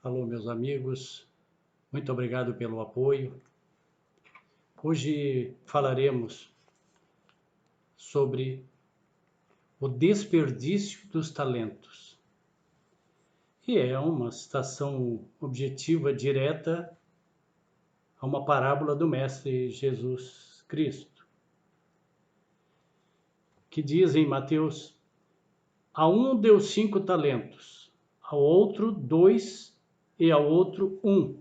Alô, meus amigos, muito obrigado pelo apoio. Hoje falaremos sobre o desperdício dos talentos. E é uma citação objetiva direta a uma parábola do Mestre Jesus Cristo, que diz em Mateus: a um deu 5 talentos, ao outro 2 e ao outro 1,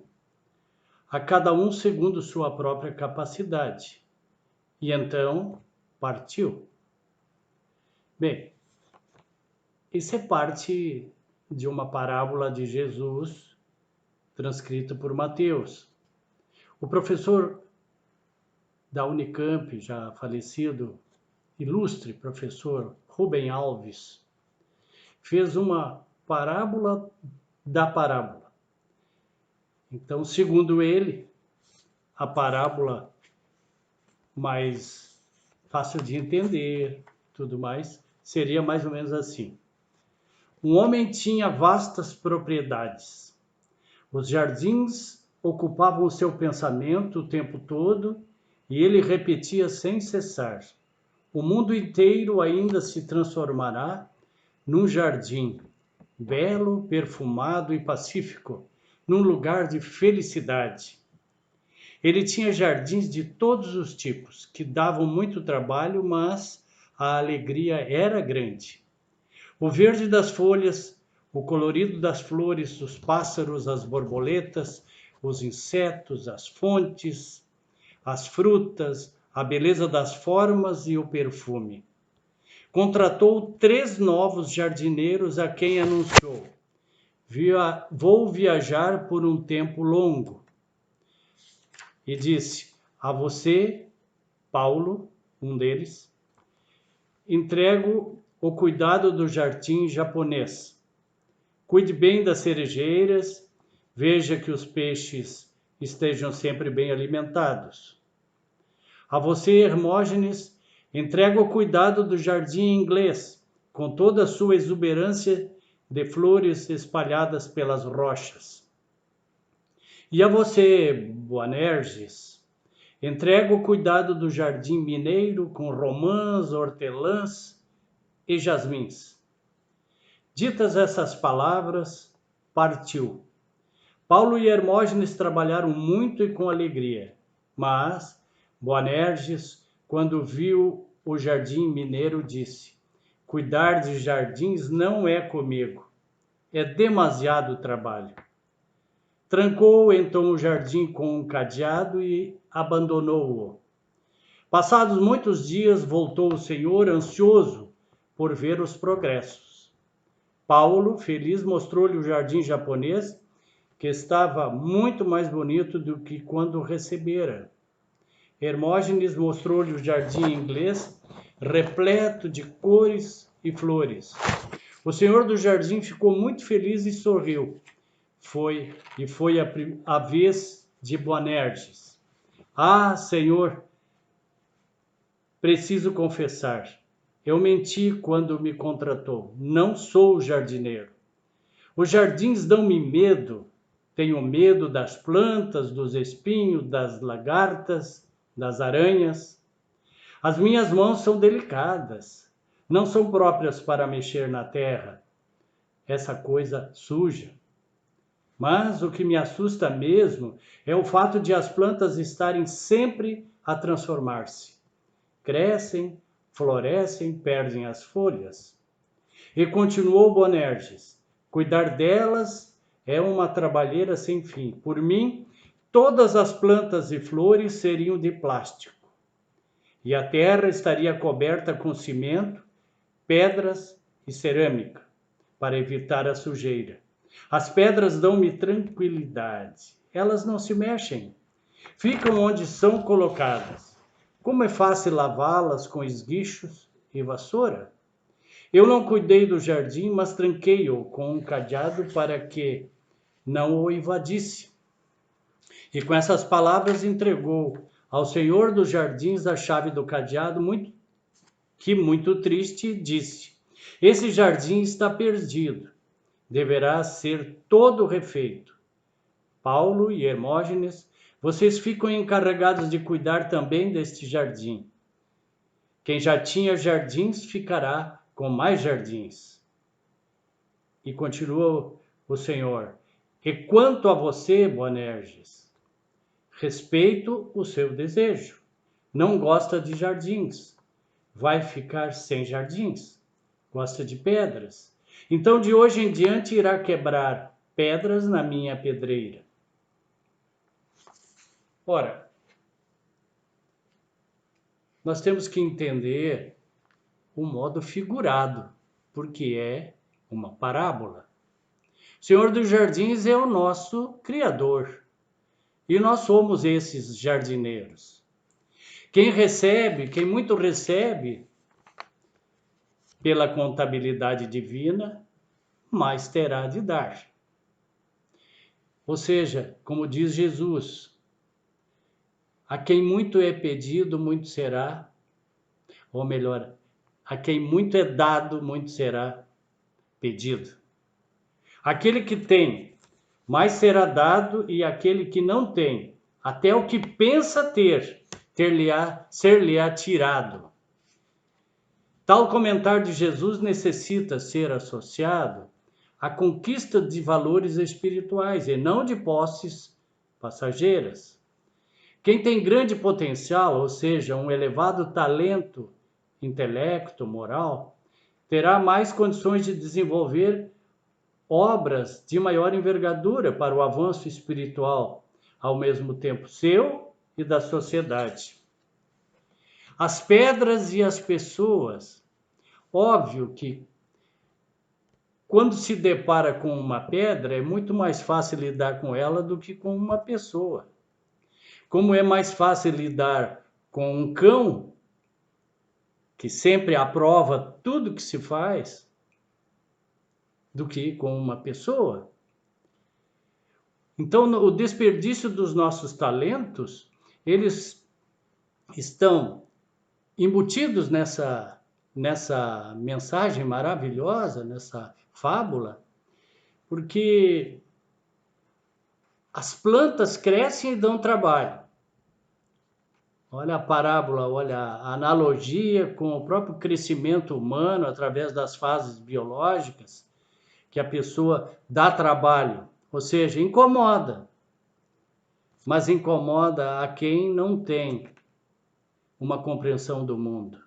a cada um segundo sua própria capacidade. E então partiu. Bem, isso é parte de uma parábola de Jesus transcrita por Mateus. O professor da Unicamp, já falecido, ilustre professor Rubem Alves, fez uma parábola da parábola. Então, segundo ele, a parábola mais fácil de entender, tudo mais, seria mais ou menos assim. Um homem tinha vastas propriedades. Os jardins ocupavam o seu pensamento o tempo todo e ele repetia sem cessar: o mundo inteiro ainda se transformará num jardim, belo, perfumado e pacífico, num lugar de felicidade. Ele tinha jardins de todos os tipos, que davam muito trabalho, mas a alegria era grande. O verde das folhas, o colorido das flores, os pássaros, as borboletas, os insetos, as fontes, as frutas, a beleza das formas e o perfume. Contratou 3 novos jardineiros a quem anunciou: vou viajar por um tempo longo. E disse: a você, Paulo, um deles, entrego o cuidado do jardim japonês. Cuide bem das cerejeiras, veja que os peixes estejam sempre bem alimentados. A você, Hermógenes, entrego o cuidado do jardim inglês, com toda a sua exuberância de flores espalhadas pelas rochas. E a você, Boanerges, entrego o cuidado do jardim mineiro, com romãs, hortelãs e jasmins. Ditas essas palavras, partiu. Paulo e Hermógenes trabalharam muito e com alegria, mas Boanerges, quando viu o jardim mineiro, disse: cuidar de jardins não é comigo, é demasiado trabalho. Trancou então o jardim com um cadeado e abandonou-o. Passados muitos dias, voltou o Senhor, ansioso por ver os progressos. Paulo, feliz, mostrou-lhe o jardim japonês, que estava muito mais bonito do que quando o recebera. Hermógenes mostrou-lhe o jardim inglês, repleto de cores e flores. O senhor do jardim ficou muito feliz e sorriu. Foi a vez de Boanerges. Ah, Senhor, preciso confessar, eu menti quando me contratou. Não sou jardineiro. Os jardins dão-me medo. Tenho medo das plantas, dos espinhos, das lagartas, das aranhas. As minhas mãos são delicadas, não são próprias para mexer na terra, essa coisa suja. Mas o que me assusta mesmo é o fato de as plantas estarem sempre a transformar-se. Crescem, florescem, perdem as folhas. E continuou Boanerges: cuidar delas é uma trabalheira sem fim. Por mim, todas as plantas e flores seriam de plástico, e a terra estaria coberta com cimento, pedras e cerâmica, para evitar a sujeira. As pedras dão-me tranquilidade. Elas não se mexem. Ficam onde são colocadas. Como é fácil lavá-las com esguichos e vassoura. Eu não cuidei do jardim, mas tranquei-o com um cadeado para que não o invadisse. E com essas palavras entregou ao senhor dos jardins a chave do cadeado, muito triste, disse: esse jardim está perdido. deverá ser todo refeito. Paulo e Hermógenes, vocês ficam encarregados de cuidar também deste jardim. Quem já tinha jardins ficará com mais jardins. E continua o Senhor: e quanto a você, Boanerges, respeito o seu desejo. Não gosta de jardins, vai ficar sem jardins. Gosta de pedras. Então, de hoje em diante, irá quebrar pedras na minha pedreira. Ora, nós temos que entender o modo figurado, porque é uma parábola. O Senhor dos Jardins é o nosso Criador, e nós somos esses jardineiros. Quem muito recebe pela contabilidade divina, mais terá de dar. Ou seja, como diz Jesus, a quem muito é pedido, muito será, ou melhor, a quem muito é dado, muito será pedido. Aquele que tem, mais será dado, e aquele que não tem, até o que pensa ter, ser-lhe-á tirado. Tal comentário de Jesus necessita ser associado à conquista de valores espirituais e não de posses passageiras. Quem tem grande potencial, ou seja, um elevado talento, intelecto, moral, terá mais condições de desenvolver obras de maior envergadura para o avanço espiritual, ao mesmo tempo seu e da sociedade. As pedras e as pessoas, óbvio que quando se depara com uma pedra, é muito mais fácil lidar com ela do que com uma pessoa. Como é mais fácil lidar com um cão, que sempre aprova tudo que se faz, do que com uma pessoa. Então, o desperdício dos nossos talentos, eles estão embutidos nessa mensagem maravilhosa, nessa fábula, porque as plantas crescem e dão trabalho. Olha a parábola, olha a analogia com o próprio crescimento humano através das fases biológicas, que a pessoa dá trabalho, ou seja, incomoda. Mas incomoda a quem não tem uma compreensão do mundo.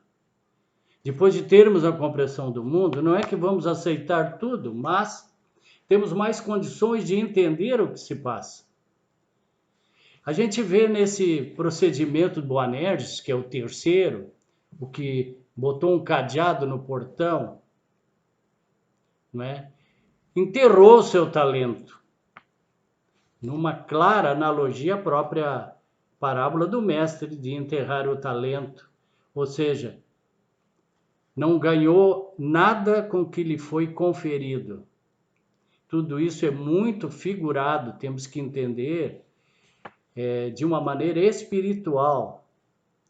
Depois de termos a compreensão do mundo, não é que vamos aceitar tudo, mas temos mais condições de entender o que se passa. A gente vê nesse procedimento do Boanerges, que é o terceiro, o que botou um cadeado no portão, não é? Enterrou seu talento. Numa clara analogia à própria parábola do mestre de enterrar o talento, ou seja, não ganhou nada com que lhe foi conferido. Tudo isso é muito figurado, temos que entender de uma maneira espiritual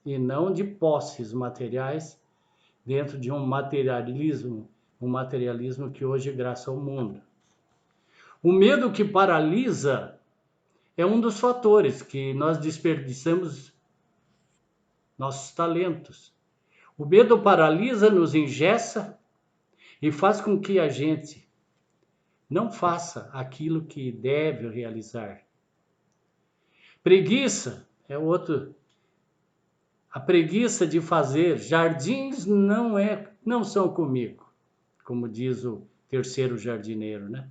e não de posses materiais dentro de um materialismo que hoje graça ao mundo. O medo que paralisa é um dos fatores que nós desperdiçamos nossos talentos. O medo paralisa, nos engessa e faz com que a gente não faça aquilo que deve realizar. Preguiça é outro. A preguiça de fazer jardins não são comigo, como diz o terceiro jardineiro, né?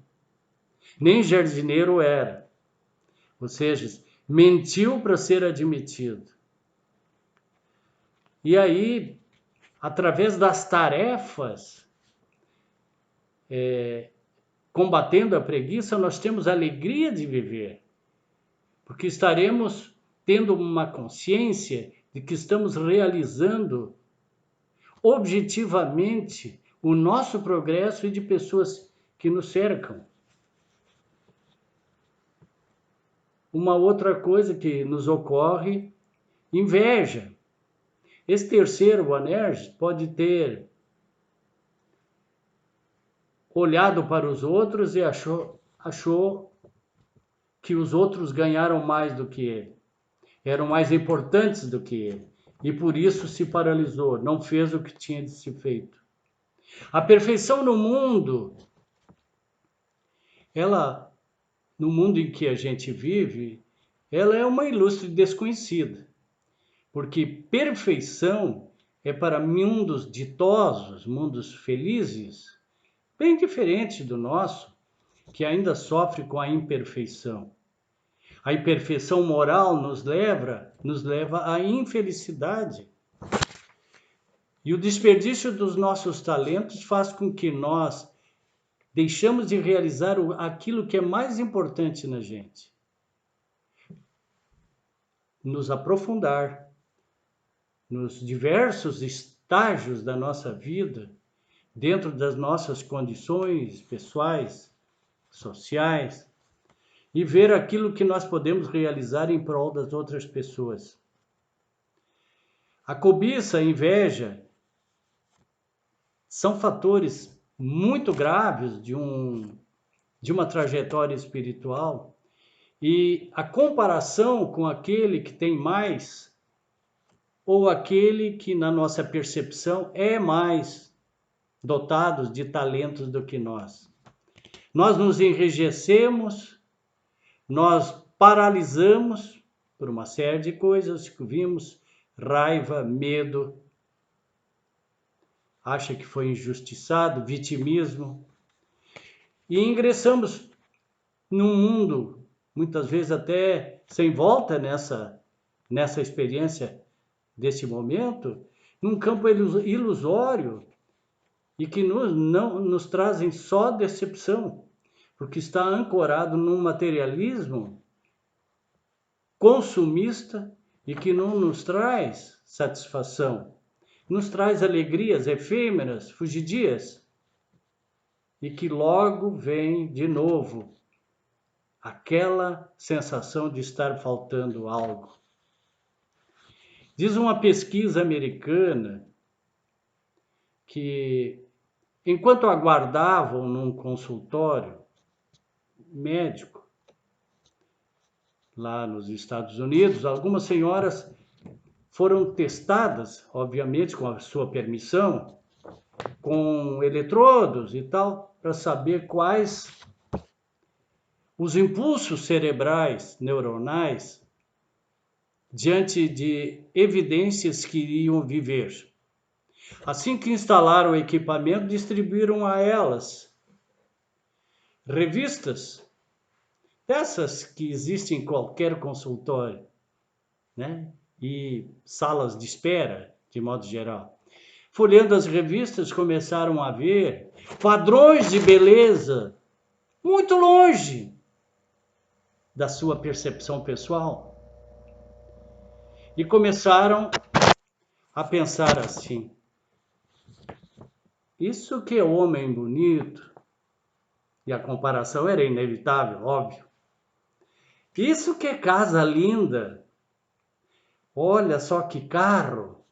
Nem jardineiro era. Ou seja, mentiu para ser admitido. E aí, através das tarefas, combatendo a preguiça, nós temos a alegria de viver. Porque estaremos tendo uma consciência de que estamos realizando objetivamente o nosso progresso e de pessoas que nos cercam. Uma outra coisa que nos ocorre, inveja. Esse terceiro Boanerges pode ter olhado para os outros e achou que os outros ganharam mais do que ele, eram mais importantes do que ele, e por isso se paralisou, não fez o que tinha de ser feito. A perfeição no mundo, no mundo em que a gente vive, ela é uma ilustre desconhecida, porque perfeição é para mundos ditosos, mundos felizes, bem diferente do nosso, que ainda sofre com a imperfeição. A imperfeição moral nos leva à infelicidade. E o desperdício dos nossos talentos faz com que nós deixamos de realizar aquilo que é mais importante na gente. Nos aprofundar nos diversos estágios da nossa vida, dentro das nossas condições pessoais, sociais, e ver aquilo que nós podemos realizar em prol das outras pessoas. A cobiça, a inveja, são fatores muito graves de uma trajetória espiritual, e a comparação com aquele que tem mais, ou aquele que na nossa percepção é mais dotado de talentos do que nós. Nós nos enrijecemos, nós paralisamos por uma série de coisas que vimos, raiva, medo, acha que foi injustiçado, vitimismo, e ingressamos num mundo, muitas vezes até sem volta nessa experiência desse momento, num campo ilusório e que não nos trazem só decepção, porque está ancorado num materialismo consumista e que não nos traz satisfação, nos traz alegrias efêmeras, fugidias, e que logo vem de novo aquela sensação de estar faltando algo. Diz uma pesquisa americana que, enquanto aguardavam num consultório médico, lá nos Estados Unidos, algumas senhoras foram testadas, obviamente com a sua permissão, com eletrodos e tal, para saber quais os impulsos cerebrais, neuronais, diante de evidências que iriam viver. Assim que instalaram o equipamento, distribuíram a elas revistas, dessas que existem em qualquer consultório, né? E salas de espera, de modo geral. Folheando as revistas, começaram a ver padrões de beleza muito longe da sua percepção pessoal. E começaram a pensar assim: isso que é homem bonito, e a comparação era inevitável, óbvio. Isso que é casa linda, olha só que carro,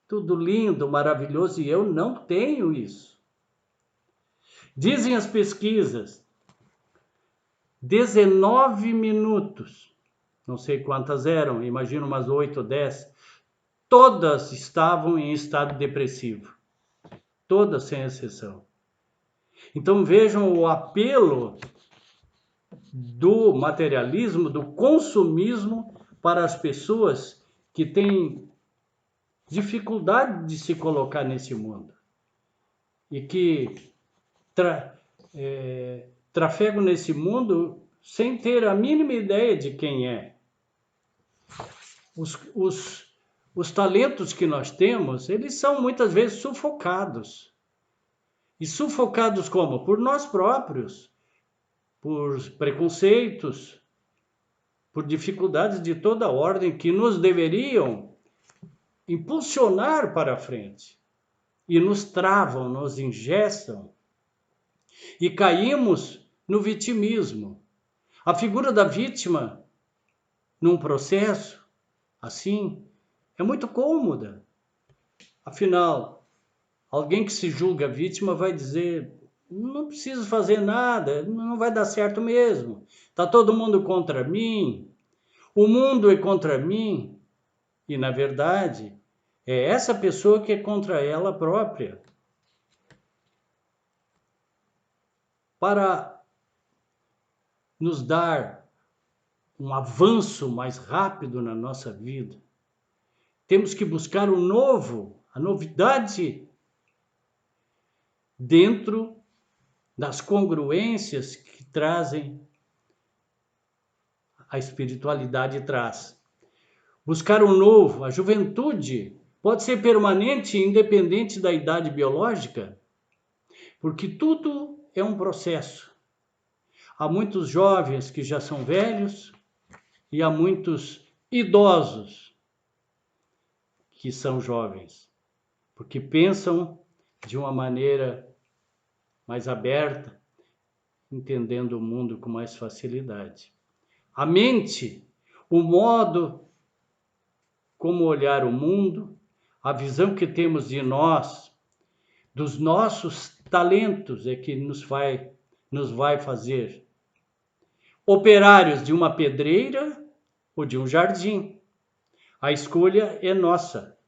tudo lindo, maravilhoso, e eu não tenho isso. Dizem as pesquisas, 19 minutos, não sei quantas eram, imagino umas 8 ou 10, todas estavam em estado depressivo, todas sem exceção. Então vejam o apelo do materialismo, do consumismo para as pessoas que têm dificuldade de se colocar nesse mundo e que trafegam nesse mundo sem ter a mínima ideia de quem é. Os talentos que nós temos, eles são muitas vezes sufocados. E sufocados como? Por nós próprios, por preconceitos, por dificuldades de toda ordem que nos deveriam impulsionar para a frente. E nos travam, nos engessam. E caímos no vitimismo. A figura da vítima, num processo assim, é muito cômoda. Afinal, alguém que se julga vítima vai dizer: não preciso fazer nada, não vai dar certo mesmo. Está todo mundo contra mim, o mundo é contra mim. E, na verdade, é essa pessoa que é contra ela própria. Para nos dar um avanço mais rápido na nossa vida, temos que buscar o novo, a novidade, dentro das congruências que trazem a espiritualidade traz. Buscar o novo, a juventude pode ser permanente e independente da idade biológica, porque tudo é um processo. Há muitos jovens que já são velhos e há muitos idosos que são jovens, porque pensam de uma maneira mais aberta, entendendo o mundo com mais facilidade. A mente, o modo como olhar o mundo, a visão que temos de nós, dos nossos talentos é que nos vai fazer operários de uma pedreira ou de um jardim. A escolha é nossa.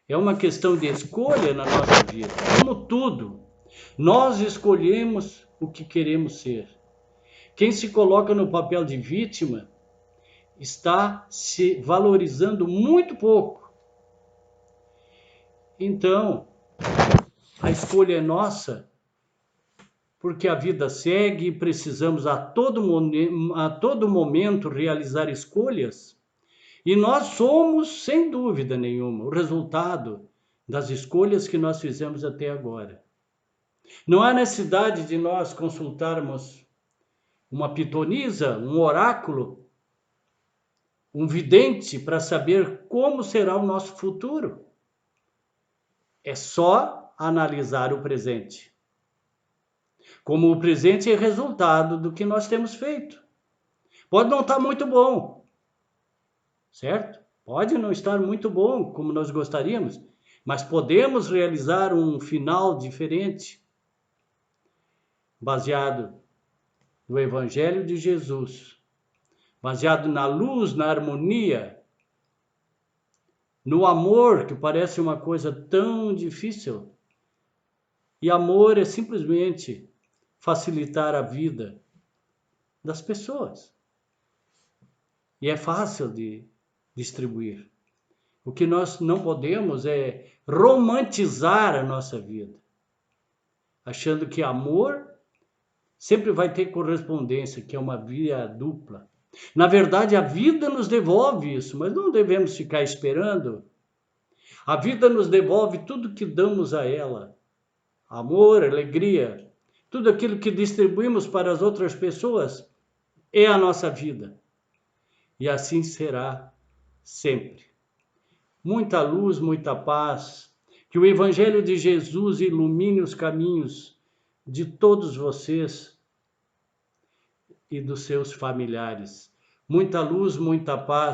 É uma questão de escolha na nossa vida. Como tudo, nós escolhemos o que queremos ser. Quem se coloca no papel de vítima está se valorizando muito pouco. Então, a escolha é nossa, porque a vida segue e precisamos a todo momento realizar escolhas. E nós somos, sem dúvida nenhuma, o resultado das escolhas que nós fizemos até agora. Não há necessidade de nós consultarmos uma pitonisa, um oráculo, um vidente para saber como será o nosso futuro. É só analisar o presente. Como o presente é resultado do que nós temos feito. Pode não estar muito bom, certo? Pode não estar muito bom como nós gostaríamos, mas podemos realizar um final diferente, baseado no Evangelho de Jesus, baseado na luz, na harmonia, no amor, que parece uma coisa tão difícil. E amor é simplesmente facilitar a vida das pessoas. E é fácil de distribuir. O que nós não podemos é romantizar a nossa vida, achando que amor sempre vai ter correspondência, que é uma via dupla. Na verdade, a vida nos devolve isso, mas não devemos ficar esperando. A vida nos devolve tudo que damos a ela. Amor, alegria, tudo aquilo que distribuímos para as outras pessoas é a nossa vida. E assim será sempre. Muita luz, muita paz. Que o Evangelho de Jesus ilumine os caminhos de todos vocês e dos seus familiares. Muita luz, muita paz.